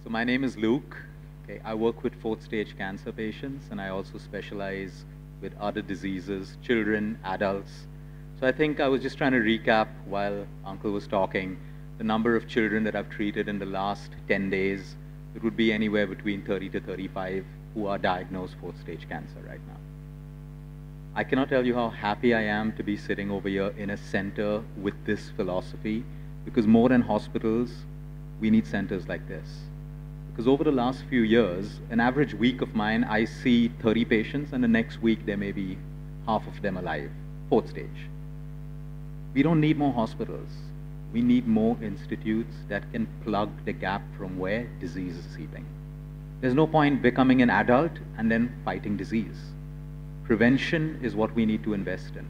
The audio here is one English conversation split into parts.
So my name is Luke. Okay, I work with fourth stage cancer patients, and I also specialize with other diseases, children, adults. So I think I was just trying to recap while Uncle was talking, the number of children that I've treated in the last 10 days. It would be anywhere between 30 to 35 who are diagnosed fourth stage cancer right now. I cannot tell you how happy I am to be sitting over here in a center with this philosophy, because more than hospitals, we need centers like this. Because over the last few years, an average week of mine, I see 30 patients, and the next week there may be half of them alive, fourth stage. We don't need more hospitals. We need more institutes that can plug the gap from where disease is seeping. There's no point becoming an adult and then fighting disease. Prevention is what we need to invest in.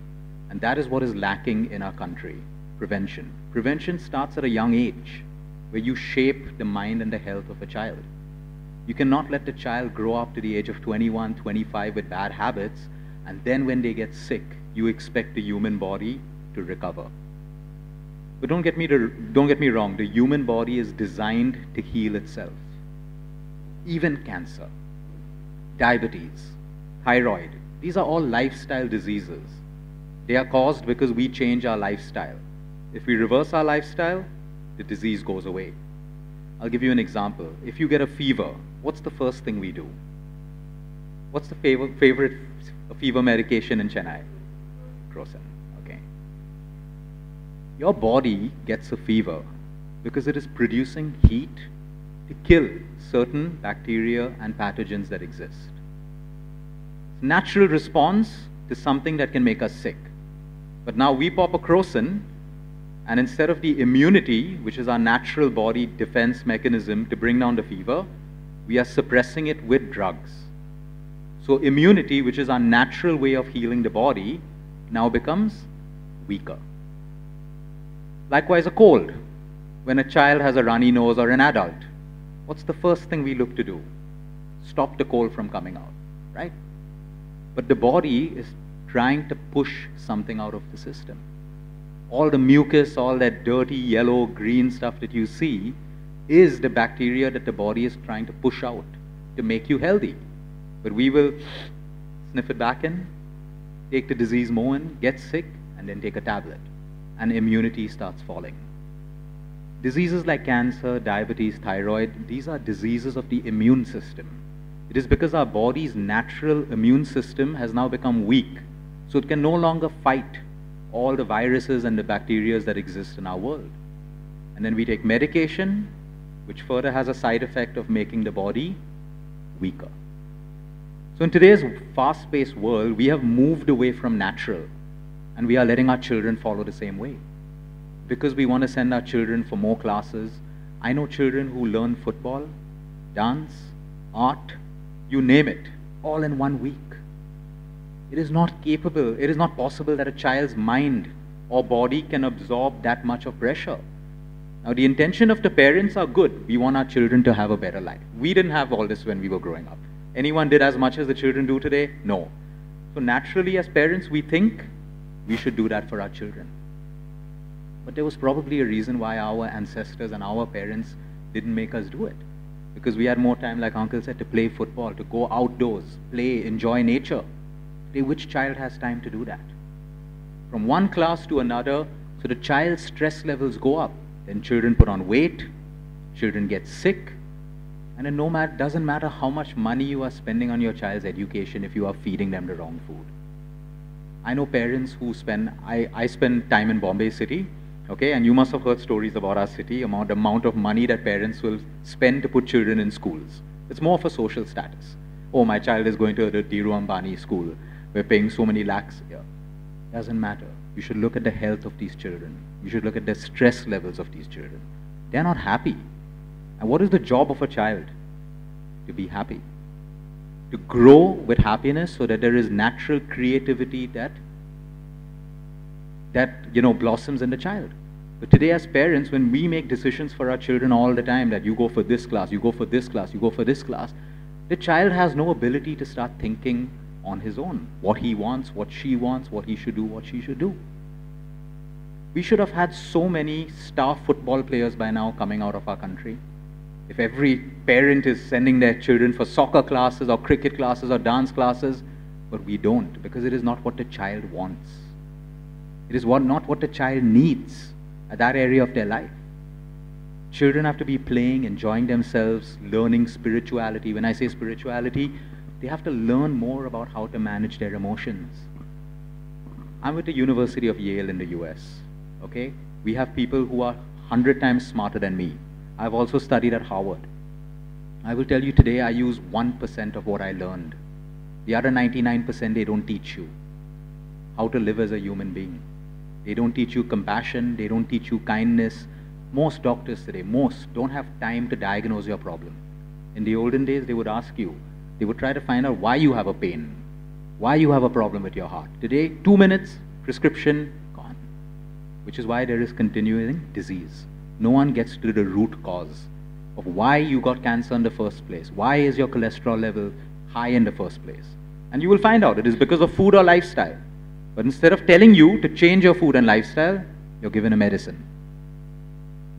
And that is what is lacking in our country, prevention. Prevention starts at a young age, where you shape the mind and the health of a child. You cannot let the child grow up to the age of 21, 25 with bad habits, and then when they get sick, you expect the human body to recover. But don't get me wrong, the human body is designed to heal itself. Even cancer, diabetes, thyroid, these are all lifestyle diseases. They are caused because we change our lifestyle. If we reverse our lifestyle, the disease goes away. I'll give you an example. If you get a fever, what's the first thing we do? What's the favorite fever medication in Chennai? Crocin. Okay. Your body gets a fever because it is producing heat to kill certain bacteria and pathogens that exist. It's a natural response to something that can make us sick. But now we pop a crocin, and instead of the immunity, which is our natural body defense mechanism to bring down the fever, we are suppressing it with drugs. So immunity, which is our natural way of healing the body, now becomes weaker. Likewise, a cold. When a child has a runny nose or an adult, what's the first thing we look to do? Stop the cold from coming out, right? But the body is trying to push something out of the system. All the mucus, all that dirty yellow, green stuff that you see is the bacteria that the body is trying to push out to make you healthy. But we will sniff it back in, take the disease more in, get sick, and then take a tablet. And immunity starts falling. Diseases like cancer, diabetes, thyroid, these are diseases of the immune system. It is because our body's natural immune system has now become weak, so it can no longer fight all the viruses and the bacteria that exist in our world. And then we take medication, which further has a side effect of making the body weaker. So in today's fast-paced world, we have moved away from natural, and we are letting our children follow the same way. Because we want to send our children for more classes. I know children who learn football, dance, art, you name it, all in 1 week. It is not capable, it is not possible that a child's mind or body can absorb that much of pressure. Now, the intention of the parents are good. We want our children to have a better life. We didn't have all this when we were growing up. Anyone did as much as the children do today? No. So naturally, as parents, we think we should do that for our children. But there was probably a reason why our ancestors and our parents didn't make us do it. Because we had more time, like Uncle said, to play football, to go outdoors, play, enjoy nature. Today, which child has time to do that? From one class to another, so the child's stress levels go up. Then children put on weight, children get sick, and it doesn't matter how much money you are spending on your child's education if you are feeding them the wrong food. I know parents who I spend time in Bombay City, okay, and you must have heard stories about our city, the amount of money that parents will spend to put children in schools. It's more of a social status. Oh, my child is going to the Dhiru Ambani school. We're paying so many lakhs here. Doesn't matter. You should look at the health of these children. You should look at the stress levels of these children. They're not happy. And what is the job of a child? To be happy. To grow with happiness so that there is natural creativity that blossoms in the child. But today as parents, when we make decisions for our children all the time, that you go for this class, you go for this class, you go for this class, the child has no ability to start thinking on his own. What he wants, what she wants, what he should do, what she should do. We should have had so many star football players by now coming out of our country. If every parent is sending their children for soccer classes or cricket classes or dance classes, but we don't, because it is not what the child wants. It is not what the child needs at that area of their life. Children have to be playing, enjoying themselves, learning spirituality. When I say spirituality, they have to learn more about how to manage their emotions. I'm with the University of Yale in the US, okay? We have people who are 100 times smarter than me. I've also studied at Harvard. I will tell you today, I use 1% of what I learned. The other 99% they don't teach you how to live as a human being. They don't teach you compassion, they don't teach you kindness. Most doctors today, don't have time to diagnose your problem. In the olden days, they would ask you, they would try to find out why you have a pain, why you have a problem with your heart. Today, 2 minutes, prescription, gone. Which is why there is continuing disease. No one gets to the root cause of why you got cancer in the first place. Why is your cholesterol level high in the first place? And you will find out it is because of food or lifestyle. But instead of telling you to change your food and lifestyle, you're given a medicine.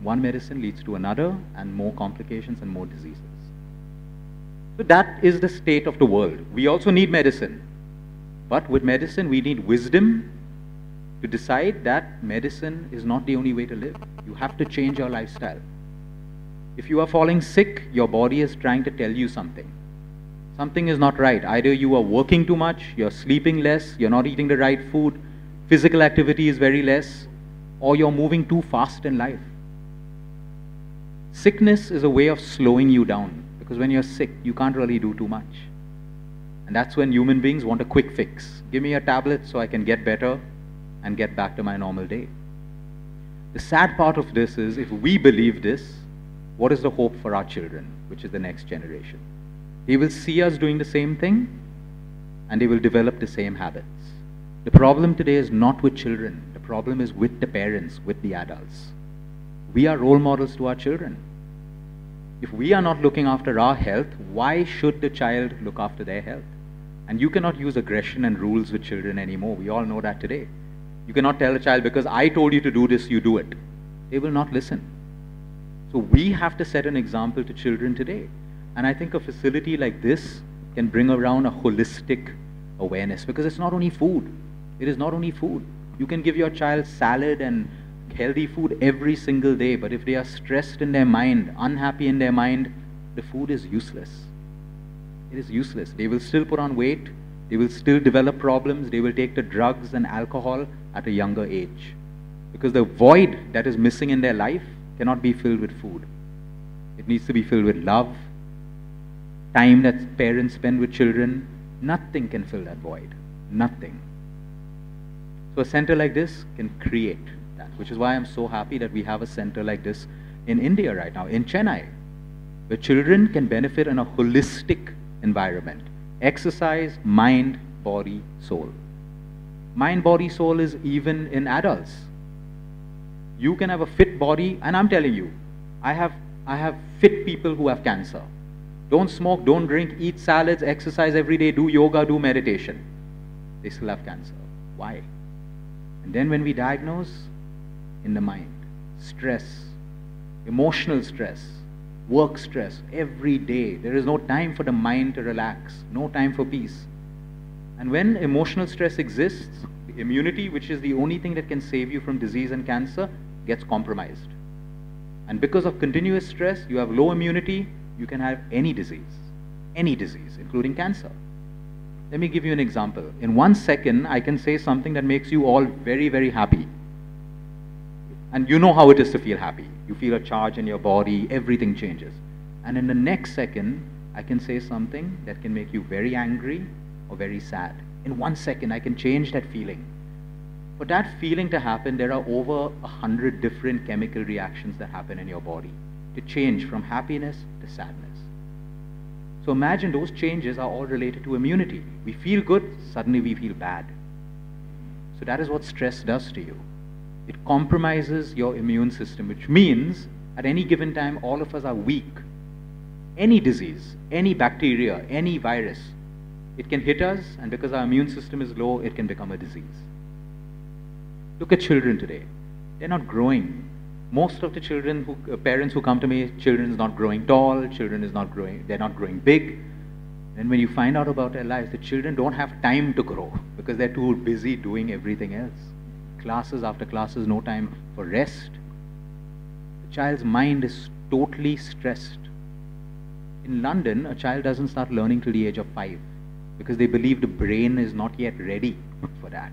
One medicine leads to another, and more complications and more diseases. So that is the state of the world. We also need medicine. But with medicine, we need wisdom to decide that medicine is not the only way to live. You have to change your lifestyle. If you are falling sick, your body is trying to tell you something. Something is not right. Either you are working too much, you're sleeping less, you're not eating the right food, physical activity is very less, or you're moving too fast in life. Sickness is a way of slowing you down, because when you're sick, you can't really do too much. And that's when human beings want a quick fix. Give me a tablet so I can get better and get back to my normal day. The sad part of this is, if we believe this, what is the hope for our children, which is the next generation? They will see us doing the same thing, and they will develop the same habits. The problem today is not with children. The problem is with the parents, with the adults. We are role models to our children. If we are not looking after our health, why should the child look after their health? And you cannot use aggression and rules with children anymore. We all know that today. You cannot tell a child, because I told you to do this, you do it. They will not listen. So we have to set an example to children today. And I think a facility like this can bring around a holistic awareness, because it's not only food. It is not only food. You can give your child salad and healthy food every single day, but if they are stressed in their mind, unhappy in their mind, the food is useless. It is useless. They will still put on weight, they will still develop problems, they will take the drugs and alcohol at a younger age. Because the void that is missing in their life cannot be filled with food. It needs to be filled with love, time that parents spend with children. Nothing can fill that void. Nothing. So a center like this can create that, which is why I'm so happy that we have a center like this in India right now, in Chennai, where children can benefit in a holistic environment. Exercise, mind, body, soul. Mind, body, soul is even in adults. You can have a fit body, and I'm telling you, I have fit people who have cancer. Don't smoke, don't drink, eat salads, exercise every day, do yoga, do meditation. They still have cancer. Why? And then when we diagnose, in the mind, stress, emotional stress, work stress, every day. There is no time for the mind to relax, no time for peace. And when emotional stress exists, the immunity, which is the only thing that can save you from disease and cancer, gets compromised. And because of continuous stress, you have low immunity, you can have any disease, including cancer. Let me give you an example. In 1 second, I can say something that makes you all very, very happy. And you know how it is to feel happy. You feel a charge in your body, everything changes. And in the next second, I can say something that can make you very angry or very sad. In 1 second, I can change that feeling. For that feeling to happen, there are over 100 different chemical reactions that happen in your body to change from happiness to sadness. So imagine those changes are all related to immunity. We feel good, suddenly we feel bad. So that is what stress does to you. It compromises your immune system, which means at any given time, all of us are weak. Any disease, any bacteria, any virus, it can hit us, and because our immune system is low, it can become a disease. Look at children today. They're not growing. most of the parents who come to me, children is not growing tall, they're not growing big. And when you find out about their lives, the children don't have time to grow because they're too busy doing everything else. Classes after classes, no time for rest. The child's mind is totally stressed. In London, a child doesn't start learning till the age of 5 because they believe the brain is not yet ready for that.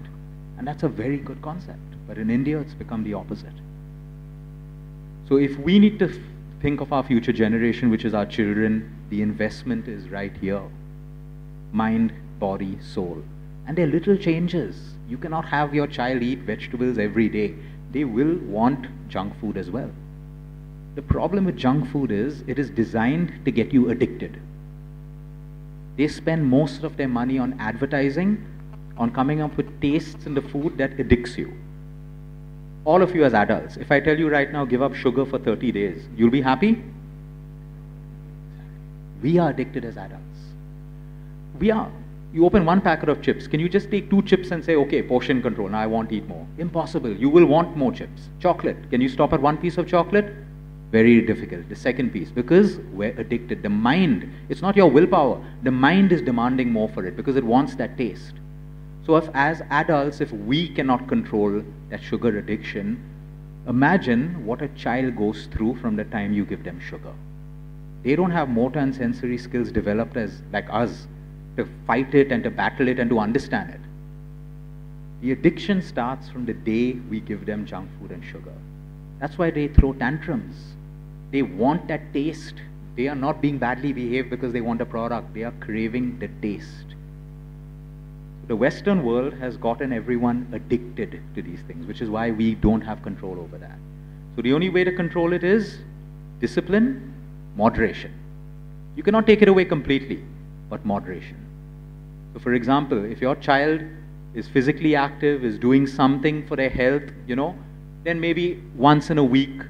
And that's a very good concept. But in India, it's become the opposite. So if we need to think of our future generation, which is our children, the investment is right here. Mind, body, soul. And they're little changes. You cannot have your child eat vegetables every day. They will want junk food as well. The problem with junk food is it is designed to get you addicted. They spend most of their money on advertising, on coming up with tastes in the food that addicts you. All of you as adults, if I tell you right now, give up sugar for 30 days, you'll be happy? We are addicted as adults. We are. You open one packet of chips. Can you just take 2 chips and say, okay, portion control, now I won't eat more? Impossible. You will want more chips. Chocolate. Can you stop at 1 piece of chocolate? Very difficult. The second piece, because we're addicted. The mind, it's not your willpower. The mind is demanding more for it because it wants that taste. So if as adults, if we cannot control that sugar addiction, imagine what a child goes through from the time you give them sugar. They don't have motor and sensory skills developed as like us to fight it and to battle it and to understand it. The addiction starts from the day we give them junk food and sugar. That's why they throw tantrums. They want that taste. They are not being badly behaved because they want a product. They are craving the taste. The Western world has gotten everyone addicted to these things, which is why we don't have control over that. So the only way to control it is discipline, moderation. You cannot take it away completely, but moderation. So for example, if your child is physically active, is doing something for their health, then maybe once in a week,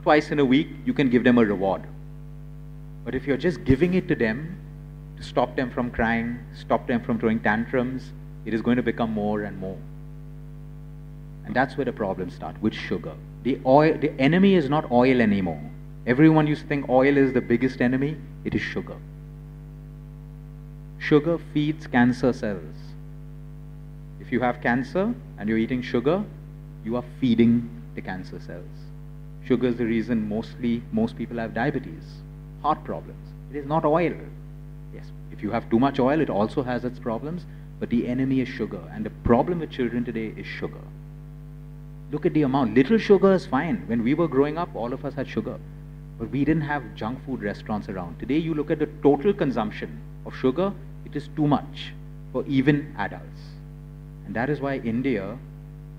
twice in a week, you can give them a reward. But if you're just giving it to them, to stop them from crying, stop them from throwing tantrums, it is going to become more and more. And that's where the problems start, with sugar. The enemy is not oil anymore. Everyone used to think oil is the biggest enemy. It is sugar. Sugar feeds cancer cells. If you have cancer and you're eating sugar, you are feeding the cancer cells. Sugar is the reason most people have diabetes, heart problems. It is not oil. Yes, if you have too much oil, it also has its problems, but the enemy is sugar. And the problem with children today is sugar. Look at the amount. Little sugar is fine. When we were growing up, all of us had sugar. But we didn't have junk food restaurants around. Today, you look at the total consumption of sugar, it is too much for even adults. And that is why India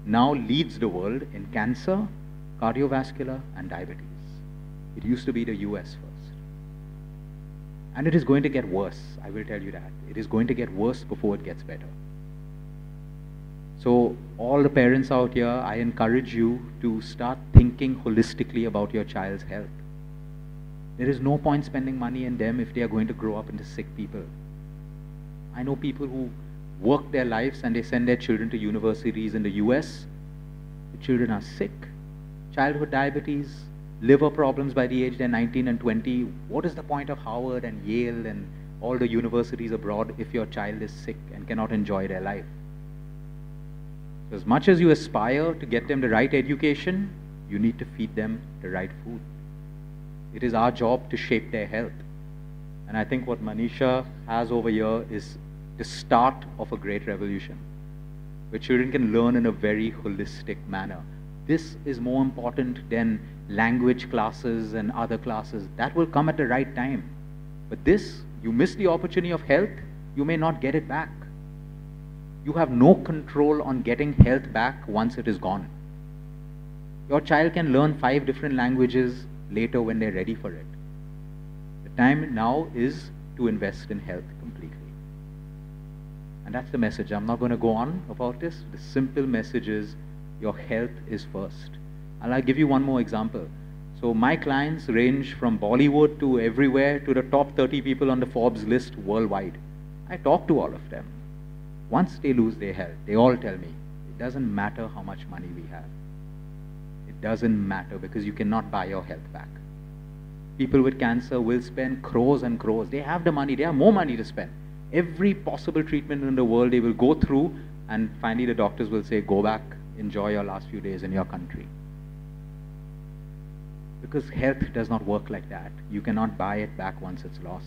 now leads the world in cancer, cardiovascular, and diabetes. It used to be the US first. And it is going to get worse, I will tell you that. It is going to get worse before it gets better. So all the parents out here, I encourage you to start thinking holistically about your child's health. There is no point spending money in them if they are going to grow up into sick people. I know people who work their lives and they send their children to universities in the US. The children are sick, childhood diabetes, liver problems by the age they're 19 and 20. What is the point of Harvard and Yale and all the universities abroad if your child is sick and cannot enjoy their life? So as much as you aspire to get them the right education, you need to feed them the right food. It is our job to shape their health. And I think what Manisha has over here is the start of a great revolution, where children can learn in a very holistic manner. This is more important than language classes and other classes. That will come at the right time. But this, you miss the opportunity of health, you may not get it back. You have no control on getting health back once it is gone. Your child can learn 5 different languages later when they're ready for it. The time now is to invest in health completely. And that's the message. I'm not going to go on about this. The simple message is your health is first. And I'll give you one more example. So my clients range from Bollywood to everywhere to the top 30 people on the Forbes list worldwide. I talk to all of them. Once they lose their health, they all tell me, it doesn't matter how much money we have. It It doesn't matter because you cannot buy your health back. People with cancer will spend crores and crores. They have the money, they have more money to spend. Every possible treatment in the world they will go through, and finally the doctors will say, go back, enjoy your last few days in your country. Because health does not work like that. You cannot buy it back once it's lost.